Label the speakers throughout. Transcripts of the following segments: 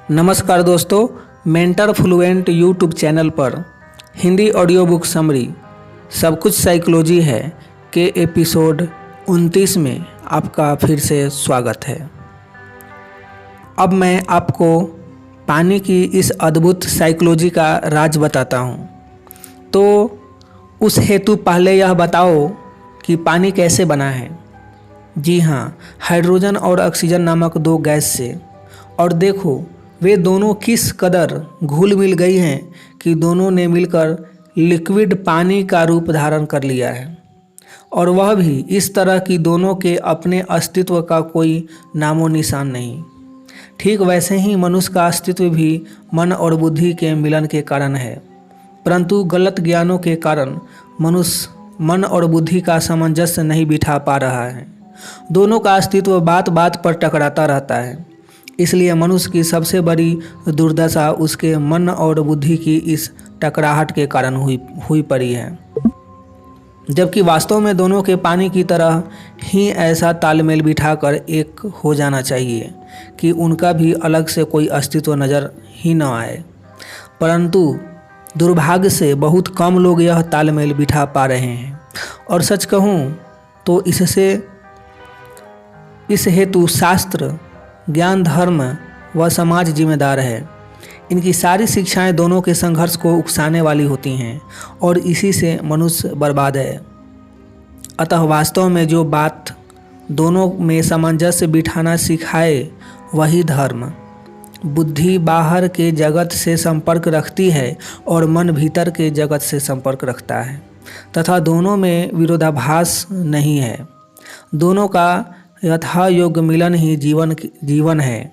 Speaker 1: नमस्कार दोस्तों, mentor fluent YouTube channel पर हिंदी ऑडियो बुक समरी सब कुछ साइकोलॉजी है के एपिसोड 29 में आपका फिर से स्वागत है। अब मैं आपको पानी की इस अद्भुत साइकोलॉजी का राज बताता हूँ। तो उस हेतु पहले यह बताओ कि पानी कैसे बना है। जी हाँ, हाइड्रोजन और ऑक्सीजन नामक दो गैस से। और देखो वे दोनों किस कदर घुल मिल गई हैं कि दोनों ने मिलकर लिक्विड पानी का रूप धारण कर लिया है, और वह भी इस तरह कि दोनों के अपने अस्तित्व का कोई नामो निशान नहीं। ठीक वैसे ही मनुष्य का अस्तित्व भी मन और बुद्धि के मिलन के कारण है, परंतु गलत ज्ञानों के कारण मनुष्य मन और बुद्धि का सामंजस्य नहीं बिठा पा रहा है। दोनों का अस्तित्व बात बात पर टकराता रहता है। इसलिए मनुष्य की सबसे बड़ी दुर्दशा उसके मन और बुद्धि की इस टकराहट के कारण हुई पड़ी है, जबकि वास्तव में दोनों के पानी की तरह ही ऐसा तालमेल बिठाकर एक हो जाना चाहिए कि उनका भी अलग से कोई अस्तित्व नज़र ही न आए। परंतु दुर्भाग्य से बहुत कम लोग यह तालमेल बिठा पा रहे हैं, और सच कहूँ तो इस हेतु शास्त्र, ज्ञान, धर्म व समाज जिम्मेदार है। इनकी सारी शिक्षाएं दोनों के संघर्ष को उकसाने वाली होती हैं, और इसी से मनुष्य बर्बाद है। अतः वास्तव में जो बात दोनों में सामंजस्य बिठाना सिखाए वही धर्म। बुद्धि बाहर के जगत से संपर्क रखती है और मन भीतर के जगत से संपर्क रखता है, तथा दोनों में विरोधाभास नहीं है। दोनों का यथा योग्य मिलन ही जीवन है।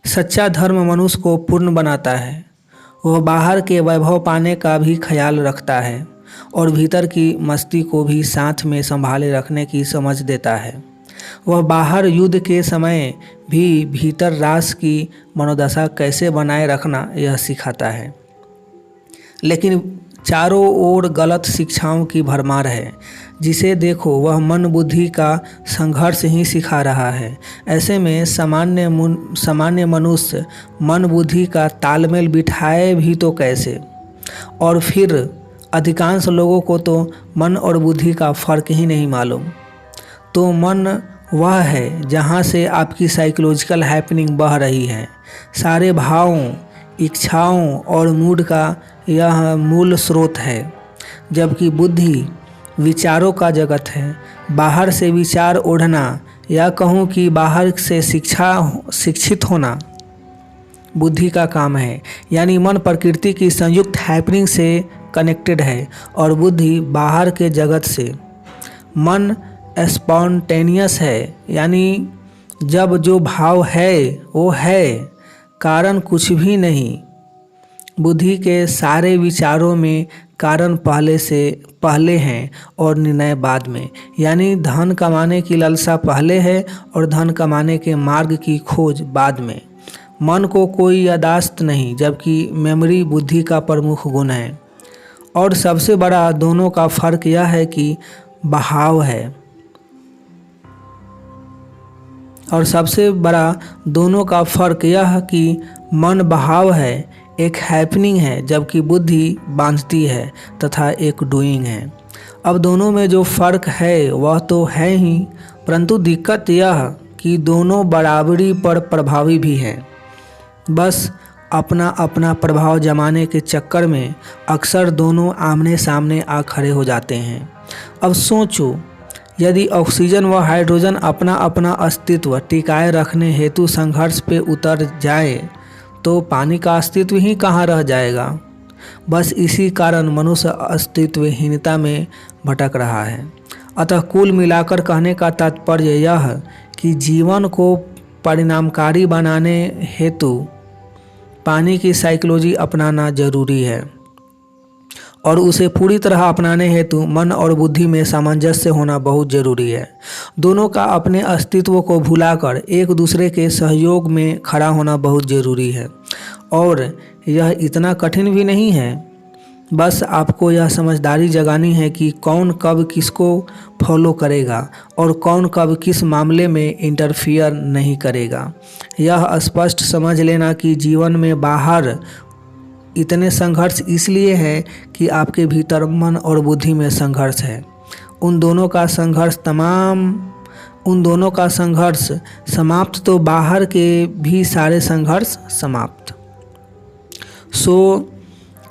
Speaker 1: सच्चा धर्म मनुष्य को पूर्ण बनाता है। वह बाहर के वैभव पाने का भी ख्याल रखता है और भीतर की मस्ती को भी साथ में संभाले रखने की समझ देता है। वह बाहर युद्ध के समय भी भीतर रास की मनोदशा कैसे बनाए रखना यह सिखाता है। लेकिन चारों ओर गलत शिक्षाओं की भरमार है। जिसे देखो वह मन बुद्धि का संघर्ष ही सिखा रहा है। ऐसे में सामान्य मनुष्य मन बुद्धि का तालमेल बिठाए भी तो कैसे। और फिर अधिकांश लोगों को तो मन और बुद्धि का फर्क ही नहीं मालूम। तो मन वह है जहाँ से आपकी साइकोलॉजिकल हैपनिंग बह रही है। सारे भावों, इच्छाओं और मूड का यह मूल स्रोत है, जबकि बुद्धि विचारों का जगत है। बाहर से विचार ओढ़ना, या कहूँ कि बाहर से शिक्षित होना बुद्धि का काम है। यानी मन प्रकृति की संयुक्त हैपनिंग से कनेक्टेड है और बुद्धि बाहर के जगत से। मन स्पॉन्टेनियस है, यानी जब जो भाव है वो है, कारण कुछ भी नहीं। बुद्धि के सारे विचारों में कारण पहले हैं और निर्णय बाद में। यानी धन कमाने की लालसा पहले है और धन कमाने के मार्ग की खोज बाद में। मन को कोई यादाश्त नहीं, जबकि मेमोरी बुद्धि का प्रमुख गुण है। और सबसे बड़ा दोनों का फर्क यह है कि बहाव है। और सबसे बड़ा दोनों का फर्क यह कि मन बहाव है, एक हैपनिंग है, जबकि बुद्धि बांधती है तथा एक डूइंग है। अब दोनों में जो फर्क है वह तो है ही, परंतु दिक्कत यह कि दोनों बराबरी पर प्रभावी भी हैं। बस अपना अपना प्रभाव जमाने के चक्कर में अक्सर दोनों आमने सामने आ खड़े हो जाते हैं। अब सोचो, यदि ऑक्सीजन व हाइड्रोजन अपना अपना अस्तित्व टिकाए रखने हेतु संघर्ष पे उतर जाए तो पानी का अस्तित्व ही कहाँ रह जाएगा। बस इसी कारण मनुष्य अस्तित्वहीनता में भटक रहा है। अतः कुल मिलाकर कहने का तात्पर्य यह कि जीवन को परिणामकारी बनाने हेतु पानी की साइकोलॉजी अपनाना जरूरी है, और उसे पूरी तरह अपनाने हेतु मन और बुद्धि में सामंजस्य होना बहुत जरूरी है। दोनों का अपने अस्तित्व को भुलाकर एक दूसरे के सहयोग में खड़ा होना बहुत जरूरी है। और यह इतना कठिन भी नहीं है। बस आपको यह समझदारी जगानी है कि कौन कब किसको फॉलो करेगा और कौन कब किस मामले में इंटरफियर नहीं करेगा। यह स्पष्ट समझ लेना कि जीवन में बाहर इतने संघर्ष इसलिए है कि आपके भीतर मन और बुद्धि में संघर्ष है। उन दोनों का संघर्ष समाप्त तो बाहर के भी सारे संघर्ष समाप्त।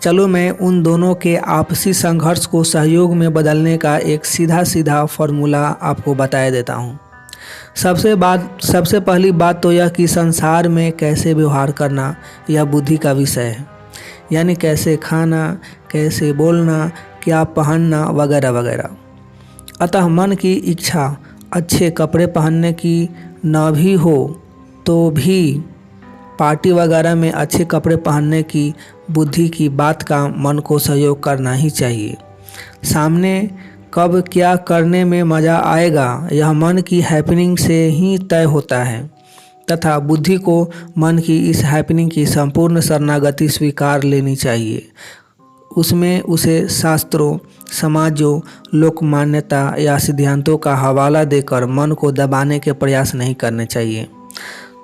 Speaker 1: चलो मैं उन दोनों के आपसी संघर्ष को सहयोग में बदलने का एक सीधा फॉर्मूला आपको बताया देता हूँ। सबसे पहली बात तो यह कि संसार में कैसे व्यवहार करना यह बुद्धि का विषय है, यानी कैसे खाना, कैसे बोलना, क्या पहनना वगैरह वगैरह। अतः मन की इच्छा अच्छे कपड़े पहनने की न भी हो तो भी पार्टी वगैरह में अच्छे कपड़े पहनने की बुद्धि की बात का मन को सहयोग करना ही चाहिए। सामने कब क्या करने में मज़ा आएगा यह मन की हैपनिंग से ही तय होता है तथा बुद्धि को मन की इस हैपनिंग की संपूर्ण शरणागति स्वीकार लेनी चाहिए। उसमें उसे शास्त्रों, समाजों, लोक मान्यता या सिद्धांतों का हवाला देकर मन को दबाने के प्रयास नहीं करने चाहिए।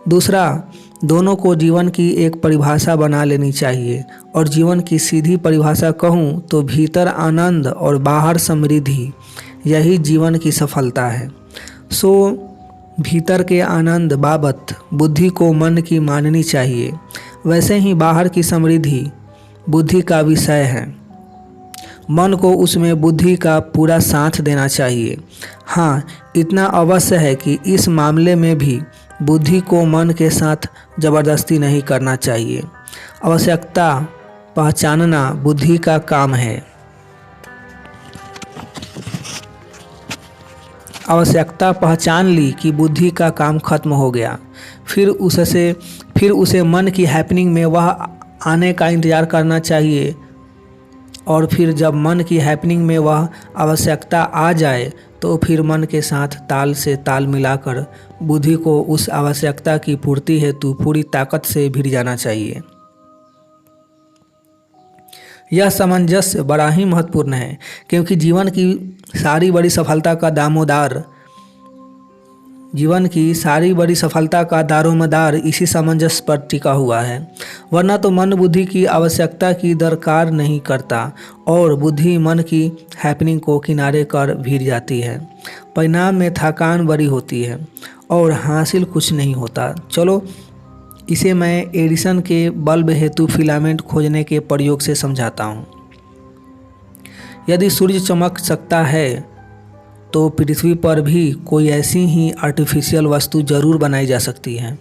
Speaker 1: दूसरा, दोनों को जीवन की एक परिभाषा बना लेनी चाहिए और जीवन की सीधी परिभाषा कहूँ तो भीतर आनंद और बाहर समृद्धि, यही जीवन की सफलता है। भीतर के आनंद बाबत बुद्धि को मन की माननी चाहिए, वैसे ही बाहर की समृद्धि बुद्धि का विषय है। मन को उसमें बुद्धि का पूरा साथ देना चाहिए। हाँ, इतना अवश्य है कि इस मामले में भी बुद्धि को मन के साथ जबरदस्ती नहीं करना चाहिए। आवश्यकता पहचानना बुद्धि का काम है। आवश्यकता पहचान ली कि बुद्धि का काम खत्म हो गया, फिर उसे मन की हैपनिंग में वह आने का इंतज़ार करना चाहिए और फिर जब मन की हैपनिंग में वह आवश्यकता आ जाए तो फिर मन के साथ ताल से ताल मिलाकर बुद्धि को उस आवश्यकता की पूर्ति हेतु पूरी ताकत से भिड़ जाना चाहिए। यह सामंजस्य बड़ा ही महत्वपूर्ण है क्योंकि जीवन की सारी बड़ी सफलता का दारोमदार इसी सामंजस्य पर टिका हुआ है। वरना तो मन बुद्धि की आवश्यकता की दरकार नहीं करता और बुद्धि मन की हैपनिंग को किनारे कर भीड़ जाती है। परिणाम में थकान बड़ी होती है और हासिल कुछ नहीं होता। चलो इसे मैं एडिसन के बल्ब हेतु फिलामेंट खोजने के प्रयोग से समझाता हूँ। यदि सूर्य चमक सकता है तो पृथ्वी पर भी कोई ऐसी ही आर्टिफिशियल वस्तु जरूर बनाई जा सकती है।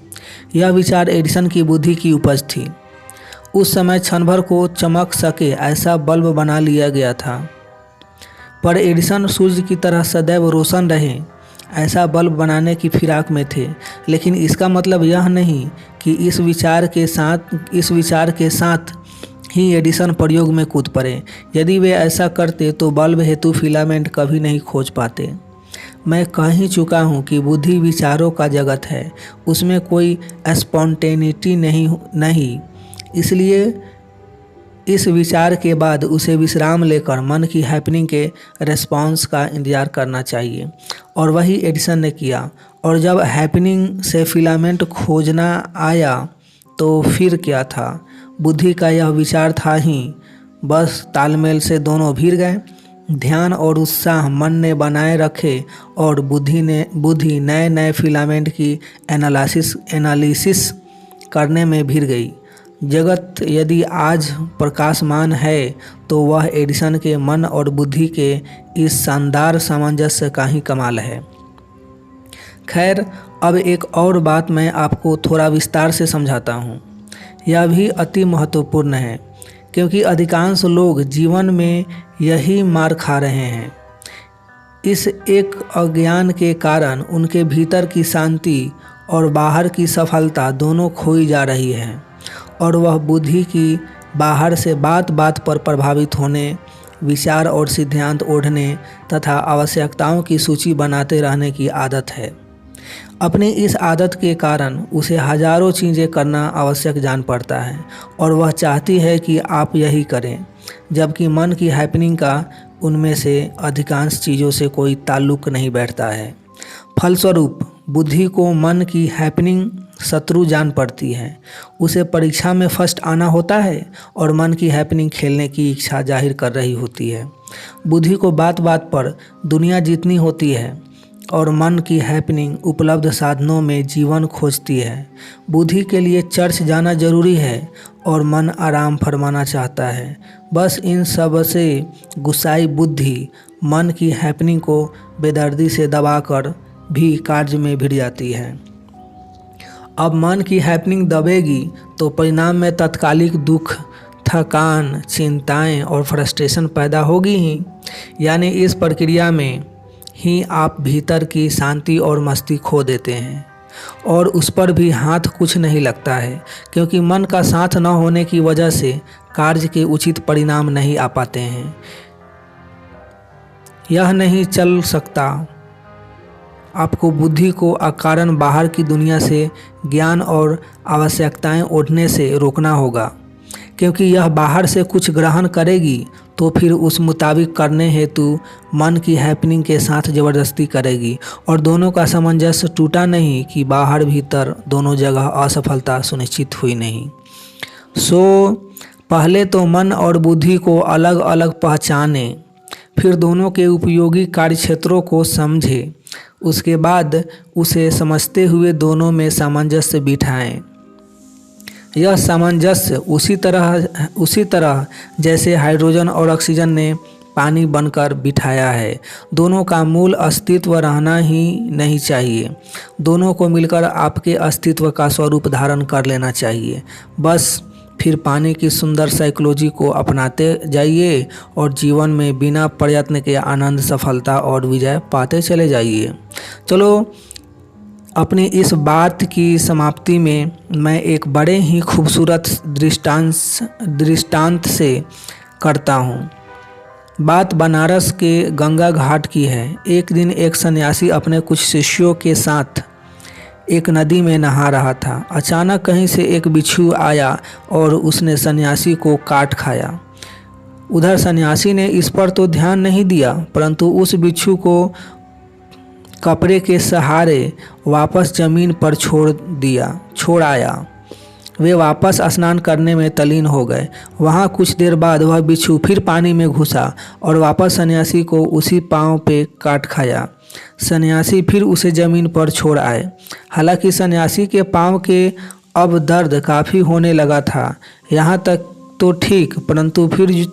Speaker 1: यह विचार एडिसन की बुद्धि की उपज थी। उस समय क्षण भर को चमक सके ऐसा बल्ब बना लिया गया था, पर एडिसन सूर्य की तरह सदैव रोशन रहे ऐसा बल्ब बनाने की फिराक में थे। लेकिन इसका मतलब यह नहीं कि इस विचार के साथ ही एडिसन प्रयोग में कूद पड़े। यदि वे ऐसा करते तो बल्ब हेतु फिलामेंट कभी नहीं खोज पाते। मैं कह ही चुका हूँ कि बुद्धि विचारों का जगत है, उसमें कोई स्पॉन्टेनिटी नहीं। इसलिए इस विचार के बाद उसे विश्राम लेकर मन की हैपनिंग के रेस्पॉन्स का इंतज़ार करना चाहिए और वही एडिसन ने किया। और जब हैपनिंग से फिलामेंट खोजना आया तो फिर क्या था? बुद्धि का यह विचार था ही, बस तालमेल से दोनों भीड़ गए। ध्यान और उत्साह मन ने बनाए रखे और बुद्धि नए नए फिलामेंट की एनालिसिस करने में भीड़ गई। जगत यदि आज प्रकाशमान है तो वह एडिसन के मन और बुद्धि के इस शानदार सामंजस्य का ही कमाल है। खैर, अब एक और बात मैं आपको थोड़ा विस्तार से समझाता हूँ। यह भी अति महत्वपूर्ण है क्योंकि अधिकांश लोग जीवन में यही मार खा रहे हैं। इस एक अज्ञान के कारण उनके भीतर की शांति और बाहर की सफलता दोनों खोई जा रही है और वह बुद्धि की बाहर से बात बात पर प्रभावित होने, विचार और सिद्धांत ओढ़ने तथा आवश्यकताओं की सूची बनाते रहने की आदत है। अपनी इस आदत के कारण उसे हजारों चीज़ें करना आवश्यक जान पड़ता है और वह चाहती है कि आप यही करें। जबकि मन की हैपनिंग का उनमें से अधिकांश चीज़ों से कोई ताल्लुक नहीं बैठता है। फलस्वरूप बुद्धि को मन की हैपनिंग शत्रु जान पड़ती है। उसे परीक्षा में फर्स्ट आना होता है और मन की हैपनिंग खेलने की इच्छा जाहिर कर रही होती है। बुद्धि को बात बात पर दुनिया जीतनी होती है और मन की हैपनिंग उपलब्ध साधनों में जीवन खोजती है। बुद्धि के लिए चर्च जाना जरूरी है और मन आराम फरमाना चाहता है। बस इन सब से गुस्साई बुद्धि मन की हैपनिंग को बेदर्दी से दबाकर भी कार्य में भिड़ जाती है। अब मन की हैपनिंग दबेगी तो परिणाम में तात्कालिक दुख, थकान, चिंताएं और फ्रस्ट्रेशन पैदा होगी ही। यानी इस प्रक्रिया में ही आप भीतर की शांति और मस्ती खो देते हैं और उस पर भी हाथ कुछ नहीं लगता है, क्योंकि मन का साथ न होने की वजह से कार्य के उचित परिणाम नहीं आ पाते हैं। यह नहीं चल सकता। आपको बुद्धि को अकारण बाहर की दुनिया से ज्ञान और आवश्यकताएं ओढ़ने से रोकना होगा, क्योंकि यह बाहर से कुछ ग्रहण करेगी तो फिर उस मुताबिक करने हेतु मन की हैपनिंग के साथ ज़बरदस्ती करेगी और दोनों का सामंजस्य टूटा नहीं कि बाहर भीतर दोनों जगह असफलता सुनिश्चित हुई नहीं। पहले तो मन और बुद्धि को अलग अलग पहचाने, फिर दोनों के उपयोगी कार्यक्षेत्रों को समझे, उसके बाद उसे समझते हुए दोनों में सामंजस्य बिठाएं। यह सामंजस्य उसी तरह जैसे हाइड्रोजन और ऑक्सीजन ने पानी बनकर बिठाया है। दोनों का मूल अस्तित्व रहना ही नहीं चाहिए। दोनों को मिलकर आपके अस्तित्व का स्वरूप धारण कर लेना चाहिए। बस फिर पानी की सुंदर साइकोलॉजी को अपनाते जाइए और जीवन में बिना प्रयत्न के आनंद, सफलता और विजय पाते चले जाइए। चलो, अपनी इस बात की समाप्ति में मैं एक बड़े ही खूबसूरत दृष्टांत से करता हूँ। बात बनारस के गंगा घाट की है। एक दिन एक सन्यासी अपने कुछ शिष्यों के साथ एक नदी में नहा रहा था। अचानक कहीं से एक बिच्छू आया और उसने सन्यासी को काट खाया। उधर सन्यासी ने इस पर तो ध्यान नहीं दिया, परंतु उस बिच्छू को कपड़े के सहारे वापस जमीन पर छोड़ आया। वे वापस स्नान करने में तल्लीन हो गए। वहाँ कुछ देर बाद वह बिच्छू फिर पानी में घुसा और वापस सन्यासी को उसी पांव पे काट खाया। सन्यासी फिर उसे जमीन पर छोड़ आए। हालांकि सन्यासी के पांव के अब दर्द काफ़ी होने लगा था। यहाँ तक तो ठीक, परंतु फिर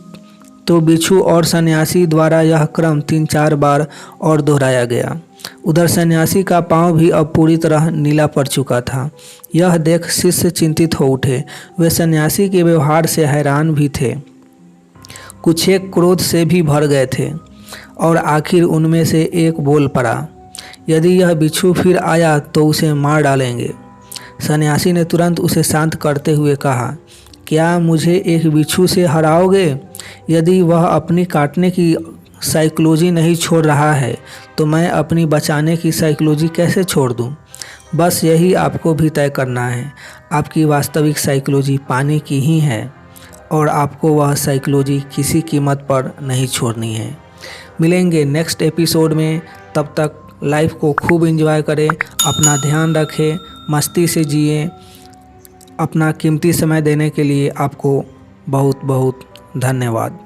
Speaker 1: तो बिच्छू और सन्यासी द्वारा यह क्रम 3-4 बार और दोहराया गया। उधर सन्यासी का पांव भी अब पूरी तरह नीला पड़ चुका था। यह देख शिष्य चिंतित हो उठे। वे सन्यासी के व्यवहार से हैरान भी थे, कुछ एक क्रोध से भी भर गए थे और आखिर उनमें से एक बोल पड़ा, यदि यह बिच्छू फिर आया तो उसे मार डालेंगे। सन्यासी ने तुरंत उसे शांत करते हुए कहा, क्या मुझे एक बिच्छू से हराओगे? यदि वह अपनी काटने की साइकोलॉजी नहीं छोड़ रहा है तो मैं अपनी बचाने की साइकोलॉजी कैसे छोड़ दूं? बस यही आपको भी तय करना है। आपकी वास्तविक साइकोलॉजी पाने की ही है और आपको वह साइकोलॉजी किसी कीमत पर नहीं छोड़नी है। मिलेंगे नेक्स्ट एपिसोड में। तब तक लाइफ को खूब एंजॉय करें, अपना ध्यान रखें, मस्ती से जिए। अपना कीमती समय देने के लिए आपको बहुत बहुत धन्यवाद।